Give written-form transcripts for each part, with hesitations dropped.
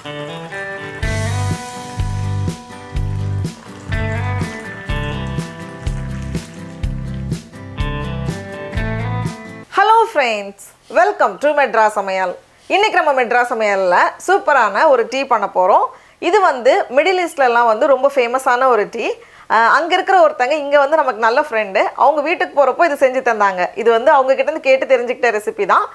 Hello friends, welcome to Madras Samayal. இன்னைக்கு நம்ம மெட்ராஸ் சமையல்ல சூப்பரான ஒரு டீ பண்ண போறோம். இது வந்து மிடில் ஈஸ்ட்ல எல்லாம் வந்து ரொம்ப ஃபேமஸான ஒரு டீ. அங்க இருக்கிற ஒருத்தங்க இங்க வந்து நமக்கு நல்ல ஃப்ரெண்ட். அவங்க வீட்டுக்கு போறப்போ இது செஞ்சு தந்தாங்க. இது வந்து அவங்க கிட்ட இருந்து கேட்டு தெரிஞ்சிக்கிட்ட ரெசிபி தான்.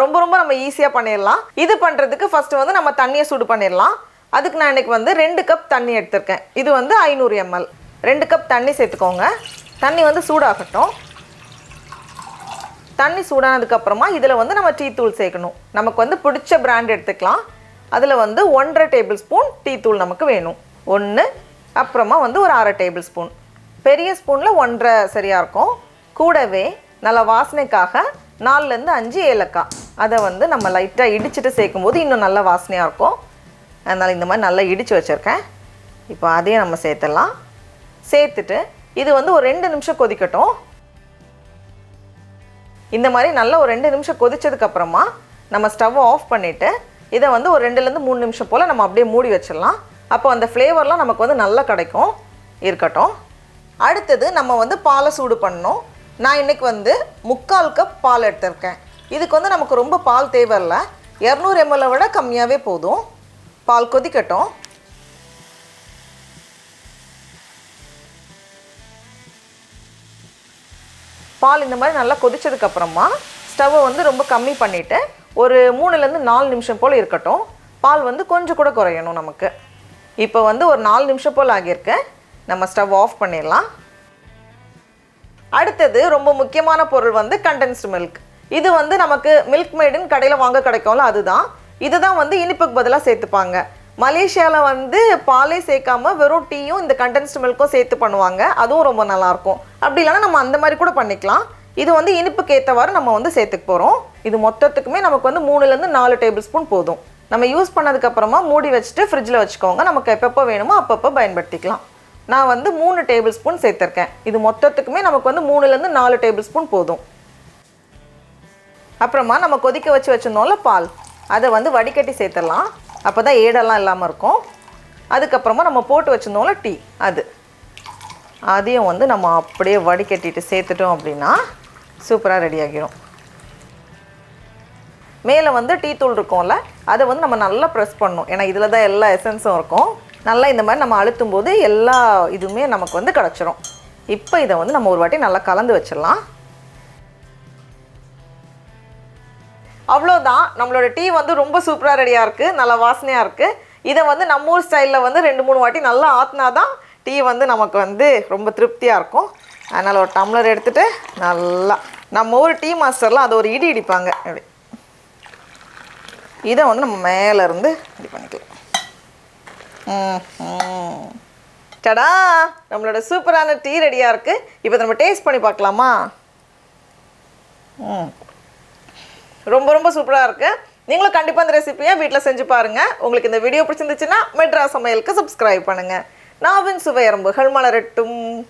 ரொம்ப நம்ம ஈஸியா பண்ணிரலாம். இது பண்றதுக்கு ஃபர்ஸ்ட் வந்து நம்ம தண்ணியை சூடு பண்ணிரலாம். அதுக்கு நான் இன்னைக்கு வந்து 2 கப் தண்ணி எடுத்துர்க்கேன். இது வந்து 500 ml. 2 கப் தண்ணி சேர்த்துக்கோங்க. தண்ணி வந்து சூடாகட்டும். தண்ணி சூடானதுக்கு அப்புறமா இதில் வந்து நம்ம டீ தூள் சேர்க்கணும். நமக்கு வந்து பிடிச்ச பிராண்ட் எடுத்துக்கலாம். அதில் வந்து 1.5 டேபிள் ஸ்பூன் டீ தூள் நமக்கு வேணும். 1 அப்புறமா வந்து ஒரு 1/2 டேபிள் ஸ்பூன். பெரிய ஸ்பூனில் 1.5 சரியாக இருக்கும். கூடவே நல்லா வாசனைக்காக 4லேருந்து 5 ஏலக்காய். அதை வந்து நம்ம லைட்டாக இடிச்சிட்டு சேர்க்கும்போது இன்னும் நல்ல வாசனையாக இருக்கும். அதனால் இந்த மாதிரி நல்லா இடித்து வச்சுருக்கேன். இப்போ அதையும் நம்ம சேர்த்துடலாம். சேர்த்துட்டு இது வந்து ஒரு 2 நிமிஷம் கொதிக்கட்டும். இந்த மாதிரி நல்லா ஒரு 2 நிமிஷம் கொதிச்சதுக்கப்புறமா நம்ம ஸ்டவ்வை ஆஃப் பண்ணிவிட்டு இதை வந்து ஒரு 2லேருந்து 3 நிமிஷம் போல் நம்ம அப்படியே மூடி வச்சிடலாம். அப்போ அந்த ஃப்ளேவர்லாம் நமக்கு வந்து நல்லா கிடைக்கும். இருக்கட்டும். அடுத்தது நம்ம வந்து பாலை சூடு பண்ணணும். நான் இன்றைக்கி வந்து 3/4 கப் பால் எடுத்திருக்கேன். இதுக்கு வந்து நமக்கு ரொம்ப பால் தேவையில்லை. 200 ml விட கம்மியாகவே போதும். பால் கொதிக்கட்டும். பால் இந்த மாதிரி நல்லா கொதிச்சதுக்கப்புறமா ஸ்டவ்வை வந்து ரொம்ப கம்மி பண்ணிவிட்டு ஒரு 3லேருந்து 4 நிமிஷம் போல் இருக்கட்டும். பால் வந்து கொஞ்சம் கூட குறையணும் நமக்கு. இப்போ வந்து ஒரு 4 நிமிஷம் போல் ஆகியிருக்கு. நம்ம ஸ்டவ் ஆஃப் பண்ணிடலாம். அடுத்தது ரொம்ப முக்கியமான பொருள் வந்து கண்டென்ஸ்டு மில்க். இது வந்து நமக்கு மில்க் மேடுன்னு கடையில் வாங்க கிடைக்கும்ல, அதுதான். இதுதான் வந்து இனிப்புக்கு பதிலாக சேர்த்துப்பாங்க. மலேசியாவில் வந்து பாலே சேர்க்காம வெறும் டீயும் இந்த கண்டென்ஸ்டு மில்க்கும் சேர்த்து பண்ணுவாங்க. அதுவும் ரொம்ப நல்லாயிருக்கும். அப்படி இல்லைனா நம்ம அந்த மாதிரி கூட பண்ணிக்கலாம். இது வந்து இனிப்புக்கு ஏற்றவாறு நம்ம வந்து சேர்த்துக்க போகிறோம். இது மொத்தத்துக்குமே நமக்கு வந்து 3லேருந்து 4 டேபிள் ஸ்பூன் போதும். நம்ம யூஸ் பண்ணதுக்கப்புறமா மூடி வச்சுட்டு ஃப்ரிட்ஜில் வச்சுக்கோங்க. நமக்கு எப்பப்போ வேணுமோ அப்பப்போ பயன்படுத்திக்கலாம். நான் வந்து 3 டேபிள் ஸ்பூன் சேர்த்துருக்கேன். இது மொத்தத்துக்குமே நமக்கு வந்து 3லேருந்து 4 டேபிள் ஸ்பூன் போதும். அப்புறமா நம்ம கொதிக்க வச்சுருந்தோம்ல பால், அதை வந்து வடிகட்டி சேர்த்துடலாம். அப்போ தான் ஏடெல்லாம் இல்லாமல் இருக்கும். அதுக்கப்புறமா நம்ம போட்டு வச்சுருந்தோம்ல டீ, அதையும் வந்து நம்ம அப்படியே வடிகட்டிட்டு சேர்த்துட்டோம் அப்படின்னா சூப்பராக ரெடி ஆகிரும். மேலே வந்து டீ தூள் இருக்கும்ல, அதை வந்து நம்ம நல்லா ப்ரெஸ் பண்ணணும். ஏன்னா இதில் தான் எல்லா எசன்ஸும் இருக்கும். நல்லா இந்த மாதிரி நம்ம அழுத்தும் போது எல்லா இதுவுமே நமக்கு வந்து கிடச்சிரும். இப்போ இதை வந்து நம்ம ஒரு வாட்டி நல்லா கலந்து வச்சிடலாம். அவ்வளோதான், நம்மளோட டீ வந்து ரொம்ப சூப்பராக ரெடியாக இருக்குது. நல்லா வாசனையாக இருக்குது. இதை வந்து நம்ம ஊர் ஸ்டைலில் வந்து 2-3 வாட்டி நல்லா ஆற்றினா தான் டீ வந்து நமக்கு வந்து ரொம்ப திருப்தியாக இருக்கும். அதனால் ஒரு டம்ளர் எடுத்துகிட்டு நல்லா நம்ம ஊர் டீ மாஸ்டர்லாம் அதை ஒரு இடி இடிப்பாங்க. அப்படி இதை வந்து நம்ம மேலேருந்து இது பண்ணிக்கலாம். டடா, நம்மளோட சூப்பரான டீ ரெடியாக இருக்குது. இப்போ நம்ம டேஸ்ட் பண்ணி பார்க்கலாமா? ரொம்ப சூப்பராக இருக்குது. நீங்களும் கண்டிப்பாக இந்த ரெசிபியை வீட்டில் செஞ்சு பாருங்கள். உங்களுக்கு இந்த வீடியோ பிடிச்சிருந்துச்சுன்னா மெட்ராஸ் சமையலுக்கு சப்ஸ்கிரைப் பண்ணுங்கள். நாவின் சுவை எறும்புகள் மலரட்டும்.